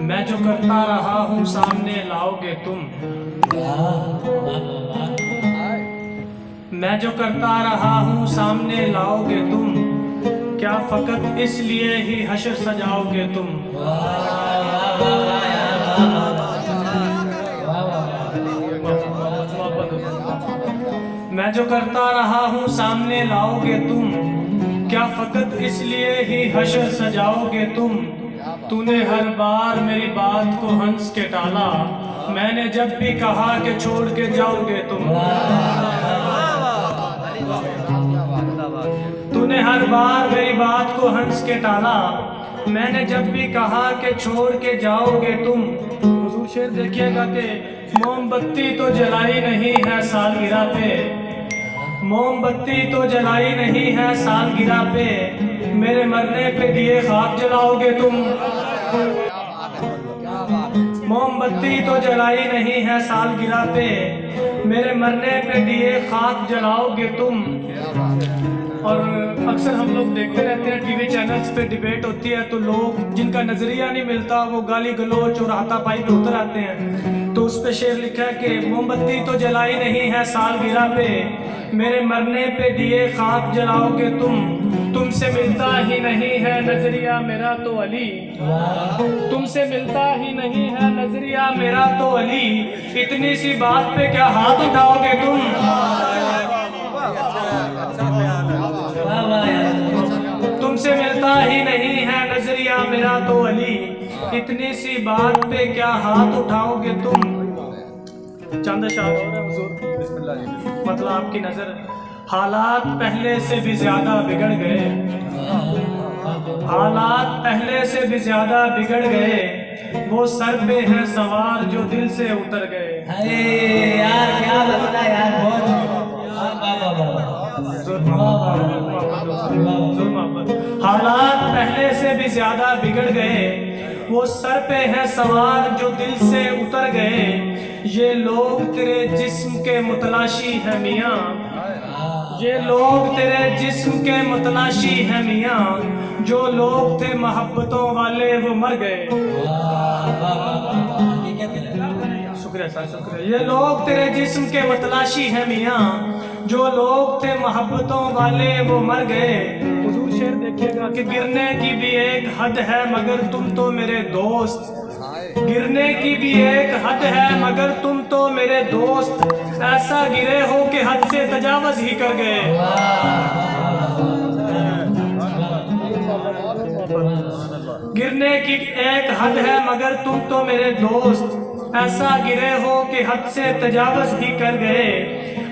میں جو کرتا رہا ہوں سامنے لاؤ گے تم، میں جو کرتا رہا ہوں سامنے لاؤ گے تم، کیا فقط اس لیے ہی حشر سجاؤ گے تم؟ میں جو کرتا رہا ہوں سامنے لاؤ گے تم، کیا فقط اس لیے ہی حشر سجاؤ گے تم؟ تو نے ہر بار میری بات کو ہنس کے ٹالا، میں نے جب بھی کہا کہ چھوڑ کے جاؤ گے تم۔ تو نے ہر بار میری بات کو ہنس کے ٹالا، میں نے جب بھی کہا کہ چھوڑ کے جاؤ گے تم۔ حضور شعر دیکھیے گا کہ موم بتی تو جلائی نہیں ہے سالگرہ پہ، موم بتی تو جلائی نہیں ہے سالگرہ پہ، میرے مرنے پہ دیے خاک جلاؤ گے تم۔ موم بتی تو جلائی نہیں ہے سالگرہ پہ، میرے مرنے پہ دیے خاک جلاؤ گے تم۔ اور اکثر ہم لوگ دیکھتے رہتے ہیں ٹی وی چینلز پہ ڈیبیٹ ہوتی ہے تو لوگ جن کا نظریہ نہیں ملتا وہ گالی گلوچ اور ہاتھا پائی پہ اتر آتے ہیں، تو اس پہ شعر لکھا ہے کہ موم بتی تو جلائی نہیں ہے سالگرہ پہ، میرے مرنے پہ دیے خاک جلاؤ گے تم۔ تم سے ملتا ہی نہیں ہے نظریہ میرا تو علی، تم سے ملتا ہی نہیں ہے نظریہ میرا تو علی، اتنی سی بات پہ کیا ہاتھ اٹھاؤ گے تم؟ تم سے ملتا ہی نہیں ہے نظریہ میرا تو علی، اتنی سی بات پہ کیا ہاتھ اٹھاؤ گے تم؟ چند اشعار اور ہیں حضور، مطلب آپ کی نظر حالات پہلے سے بھی زیادہ بگڑ گئے، حالات پہلے سے بھی زیادہ بگڑ گئے، وہ سر پہ ہیں سوار جو دل سے اتر گئے۔ یار کیا بتا یار، حالات پہلے سے بھی زیادہ بگڑ گئے، وہ سر پہ ہیں سوار جو دل سے اتر گئے، یہ لوگ تیرے جسم کے متلاشی ہیں میاں، یہ لوگ تیرے جسم کے متلاشی ہیں میاں، جو لوگ تھے محبتوں والے وہ مر گئے۔ شکریہ سر، شکریہ۔ یہ لوگ تیرے جسم کے متلاشی ہیں میاں، جو لوگ تھے محبتوں والے وہ مر گئے۔ حضور شعر دیکھیے گا کہ گرنے کی بھی ایک حد ہے مگر تم تو میرے دوست، گرنے کی بھی ایک حد ہے مگر تم تو میرے دوست، ایسا گرے ہو کہ حد سے تجاوز ہی کر گئے۔ گرنے کی ایک حد ہے مگر تم تو میرے دوست، ایسا گرے ہو کہ حد سے تجاوز ہی کر گئے۔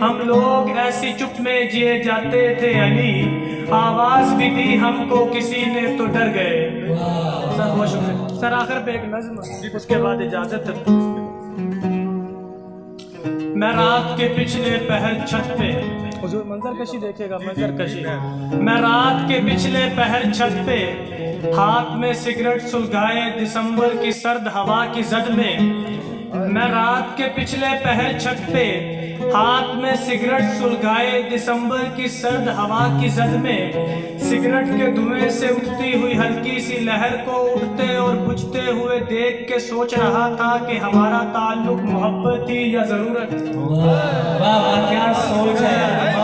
ہم لوگ ایسی چپ میں جیے جاتے تھے علی، آواز بھی دی ہم کو کسی نے تو ڈر گئے۔ سر بہت شکریہ سر، آخر پہ ایک نظم اس کے بعد اجازت ہے۔ میں رات کے پچھلے پہر چھت پہ، حضور منظر کشی دیکھے گا، منظر کشی، میں رات کے پچھلے پہر چھت پہ، ہاتھ میں سگریٹ سلگائے دسمبر کی سرد ہوا کی زد میں، میں رات کے پچھلے پہر چھت پہ، ہاتھ میں سگریٹ سلگائے دسمبر کی سرد ہوا کی زد میں، سگریٹ کے دھوئیں سے اٹھتی ہوئی ہلکی سی لہر کو اٹھتے اور بجھتے ہوئے دیکھ کے سوچ رہا تھا کہ ہمارا تعلق محبت تھی یا ضرورت؟ واہ کیا سوچ ہے۔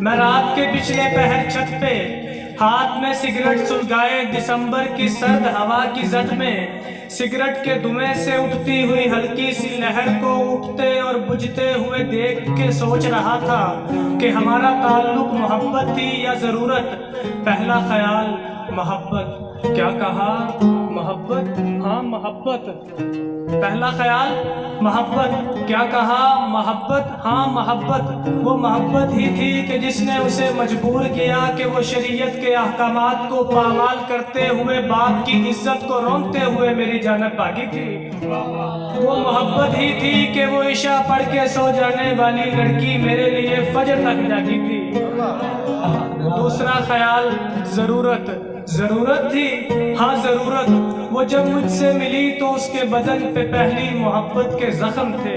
میں رات کے پچھلے پہر چھت پہ، ہاتھ میں سگریٹ سلگائے دسمبر کی سرد ہوا کی زد میں، سگریٹ کے دھوئیں سے اٹھتی ہوئی ہلکی سی لہر کو اٹھتے اور بجھتے ہوئے دیکھ کے سوچ رہا تھا کہ ہمارا تعلق محبت تھی یا ضرورت؟ پہلا خیال محبت، کیا کہا محبت، ہاں محبت۔ پہلا خیال محبت، کیا کہا محبت، ہاں محبت۔ وہ محبت ہی تھی کہ جس نے اسے مجبور کیا کہ وہ شریعت کے احکامات کو پامال کرتے ہوئے باپ کی عزت کو رونقتے ہوئے میری جانب بھاگی تھی۔ وہ محبت ہی تھی کہ وہ عشاء پڑھ کے سو جانے والی لڑکی میرے لیے فجر تک جاگی تھی۔ دوسرا خیال ضرورت، ضرورت تھی، ہاں ضرورت۔ وہ جب مجھ سے ملی تو اس کے بدن پہ پہلی محبت کے زخم تھے۔